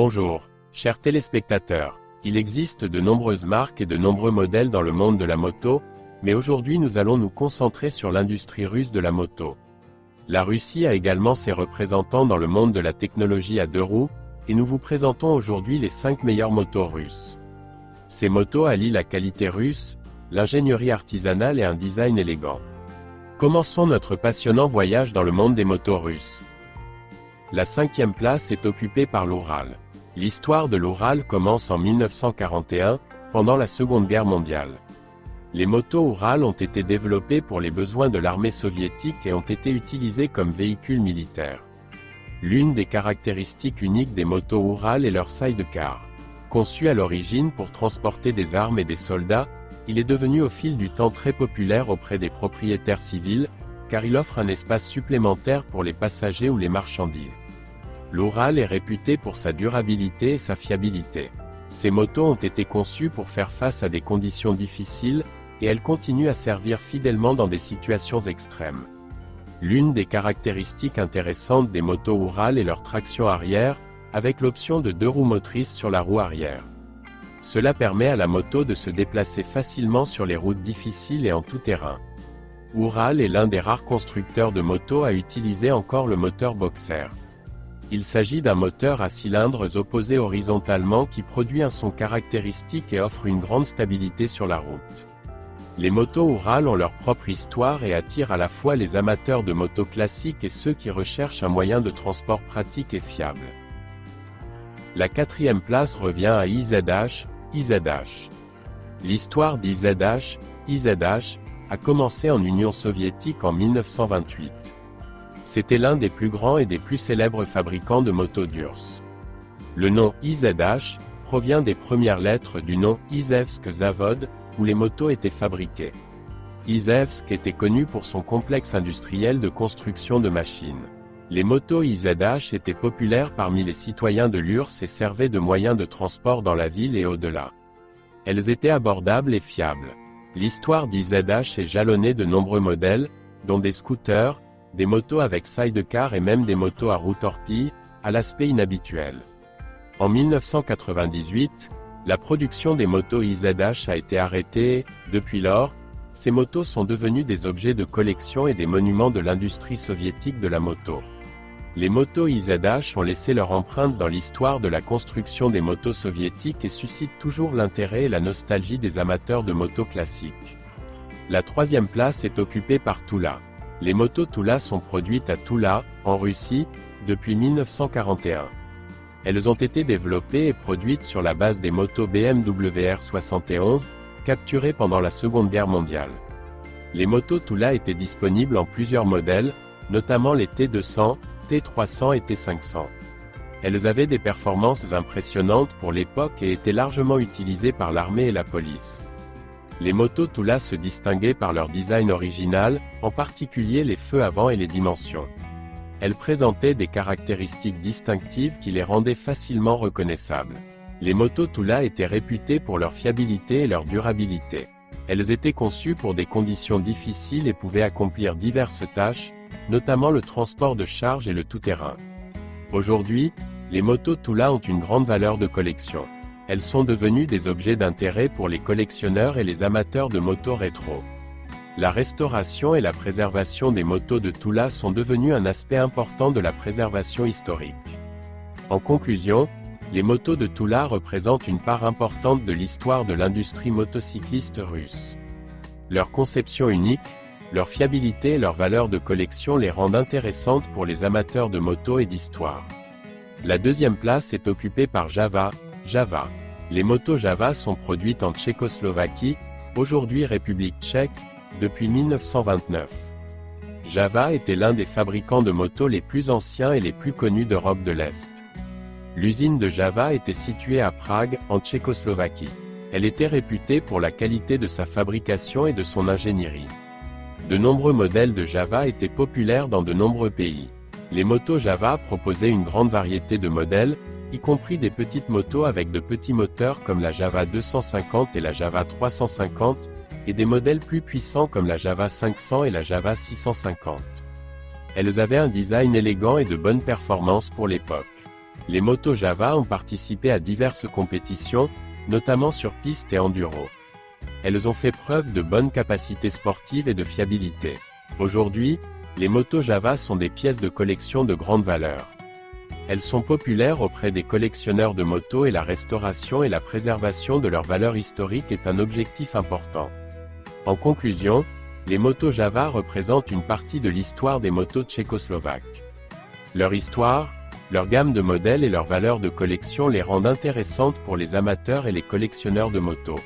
Bonjour, chers téléspectateurs. Il existe de nombreuses marques et de nombreux modèles dans le monde de la moto, mais aujourd'hui nous allons nous concentrer sur l'industrie russe de la moto. La Russie a également ses représentants dans le monde de la technologie à deux roues, et nous vous présentons aujourd'hui les 5 meilleures motos russes. Ces motos allient la qualité russe, l'ingénierie artisanale et un design élégant. Commençons notre passionnant voyage dans le monde des motos russes. La 5e place est occupée par l'Oural. L'histoire de l'Oural commence en 1941, pendant la Seconde Guerre mondiale. Les motos Oural ont été développées pour les besoins de l'armée soviétique et ont été utilisées comme véhicules militaires. L'une des caractéristiques uniques des motos Oural est leur sidecar. Conçu à l'origine pour transporter des armes et des soldats, il est devenu au fil du temps très populaire auprès des propriétaires civils, car il offre un espace supplémentaire pour les passagers ou les marchandises. L'Oural est réputé pour sa durabilité et sa fiabilité. Ces motos ont été conçues pour faire face à des conditions difficiles, et elles continuent à servir fidèlement dans des situations extrêmes. L'une des caractéristiques intéressantes des motos Oural est leur traction arrière, avec l'option de 2 roues motrices sur la roue arrière. Cela permet à la moto de se déplacer facilement sur les routes difficiles et en tout terrain. Oural est l'un des rares constructeurs de motos à utiliser encore le moteur Boxer. Il s'agit d'un moteur à cylindres opposés horizontalement qui produit un son caractéristique et offre une grande stabilité sur la route. Les motos Oural ont leur propre histoire et attirent à la fois les amateurs de motos classiques et ceux qui recherchent un moyen de transport pratique et fiable. La 4e place revient à IZH. L'histoire d'IZH a commencé en Union soviétique en 1928. C'était l'un des plus grands et des plus célèbres fabricants de motos d'URSS. Le nom IZH provient des premières lettres du nom Izhevsk Zavod, où les motos étaient fabriquées. Izhevsk était connu pour son complexe industriel de construction de machines. Les motos IZH étaient populaires parmi les citoyens de l'URSS et servaient de moyens de transport dans la ville et au-delà. Elles étaient abordables et fiables. L'histoire d'IZH est jalonnée de nombreux modèles, dont des scooters, des motos avec sidecar et même des motos à roue torpille, à l'aspect inhabituel. En 1998, la production des motos IZH a été arrêtée, et, depuis lors, ces motos sont devenues des objets de collection et des monuments de l'industrie soviétique de la moto. Les motos IZH ont laissé leur empreinte dans l'histoire de la construction des motos soviétiques et suscitent toujours l'intérêt et la nostalgie des amateurs de motos classiques. La 3e place est occupée par Tula. Les motos Tula sont produites à Tula, en Russie, depuis 1941. Elles ont été développées et produites sur la base des motos BMW R71, capturées pendant la Seconde Guerre mondiale. Les motos Tula étaient disponibles en plusieurs modèles, notamment les T200, T300 et T500. Elles avaient des performances impressionnantes pour l'époque et étaient largement utilisées par l'armée et la police. Les motos Tula se distinguaient par leur design original, en particulier les feux avant et les dimensions. Elles présentaient des caractéristiques distinctives qui les rendaient facilement reconnaissables. Les motos Tula étaient réputées pour leur fiabilité et leur durabilité. Elles étaient conçues pour des conditions difficiles et pouvaient accomplir diverses tâches, notamment le transport de charge et le tout-terrain. Aujourd'hui, les motos Tula ont une grande valeur de collection. Elles sont devenues des objets d'intérêt pour les collectionneurs et les amateurs de motos rétro. La restauration et la préservation des motos de Tula sont devenues un aspect important de la préservation historique. En conclusion, les motos de Tula représentent une part importante de l'histoire de l'industrie motocycliste russe. Leur conception unique, leur fiabilité et leur valeur de collection les rendent intéressantes pour les amateurs de motos et d'histoire. La 2e place est occupée par Java. Les motos Java sont produites en Tchécoslovaquie, aujourd'hui République tchèque, depuis 1929. Java était l'un des fabricants de motos les plus anciens et les plus connus d'Europe de l'Est. L'usine de Java était située à Prague, en Tchécoslovaquie. Elle était réputée pour la qualité de sa fabrication et de son ingénierie. De nombreux modèles de Java étaient populaires dans de nombreux pays. Les motos Java proposaient une grande variété de modèles, y compris des petites motos avec de petits moteurs comme la Java 250 et la Java 350, et des modèles plus puissants comme la Java 500 et la Java 650. Elles avaient un design élégant et de bonnes performances pour l'époque. Les motos Java ont participé à diverses compétitions, notamment sur piste et enduro. Elles ont fait preuve de bonnes capacités sportives et de fiabilité. Aujourd'hui, les motos Java sont des pièces de collection de grande valeur. Elles sont populaires auprès des collectionneurs de motos et la restauration et la préservation de leur valeur historique est un objectif important. En conclusion, les motos Java représentent une partie de l'histoire des motos tchécoslovaques. Leur histoire, leur gamme de modèles et leur valeur de collection les rendent intéressantes pour les amateurs et les collectionneurs de motos.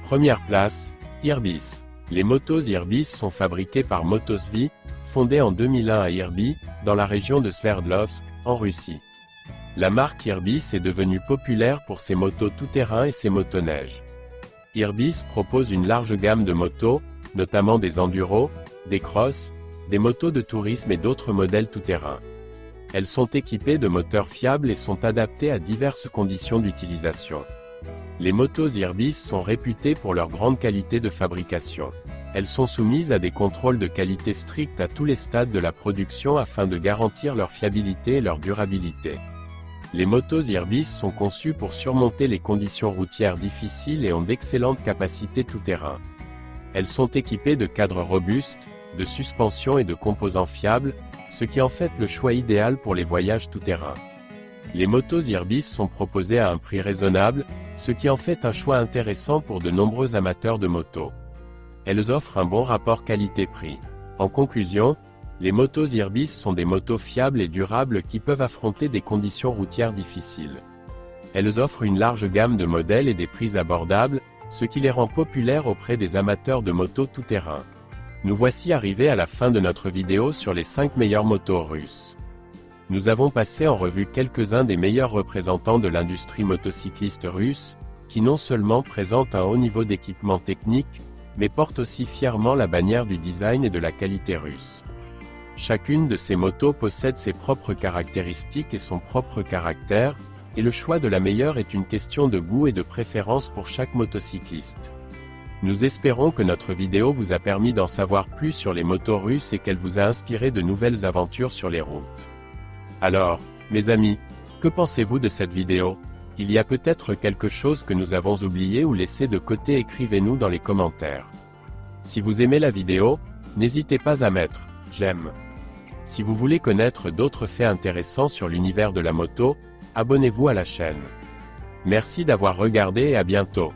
Première place, Irbis. Les motos Irbis sont fabriquées par Motosvi, fondée en 2001 à Irbi, dans la région de Sverdlovsk, en Russie. La marque Irbis est devenue populaire pour ses motos tout-terrain et ses motoneiges. Irbis propose une large gamme de motos, notamment des enduros, des crosses, des motos de tourisme et d'autres modèles tout-terrain. Elles sont équipées de moteurs fiables et sont adaptées à diverses conditions d'utilisation. Les motos Irbis sont réputées pour leur grande qualité de fabrication. Elles sont soumises à des contrôles de qualité stricts à tous les stades de la production afin de garantir leur fiabilité et leur durabilité. Les motos Irbis sont conçues pour surmonter les conditions routières difficiles et ont d'excellentes capacités tout-terrain. Elles sont équipées de cadres robustes, de suspensions et de composants fiables, ce qui en fait le choix idéal pour les voyages tout-terrain. Les motos Irbis sont proposées à un prix raisonnable, ce qui en fait un choix intéressant pour de nombreux amateurs de motos. Elles offrent un bon rapport qualité-prix. En conclusion, les motos Irbis sont des motos fiables et durables qui peuvent affronter des conditions routières difficiles. Elles offrent une large gamme de modèles et des prix abordables, ce qui les rend populaires auprès des amateurs de motos tout-terrain. Nous voici arrivés à la fin de notre vidéo sur les 5 meilleures motos russes. Nous avons passé en revue quelques-uns des meilleurs représentants de l'industrie motocycliste russe, qui non seulement présentent un haut niveau d'équipement technique, mais portent aussi fièrement la bannière du design et de la qualité russe. Chacune de ces motos possède ses propres caractéristiques et son propre caractère, et le choix de la meilleure est une question de goût et de préférence pour chaque motocycliste. Nous espérons que notre vidéo vous a permis d'en savoir plus sur les motos russes et qu'elle vous a inspiré de nouvelles aventures sur les routes. Alors, mes amis, que pensez-vous de cette vidéo? Il y a peut-être quelque chose que nous avons oublié ou laissé de côté, écrivez-nous dans les commentaires. Si vous aimez la vidéo, n'hésitez pas à mettre « j'aime ». Si vous voulez connaître d'autres faits intéressants sur l'univers de la moto, abonnez-vous à la chaîne. Merci d'avoir regardé et à bientôt.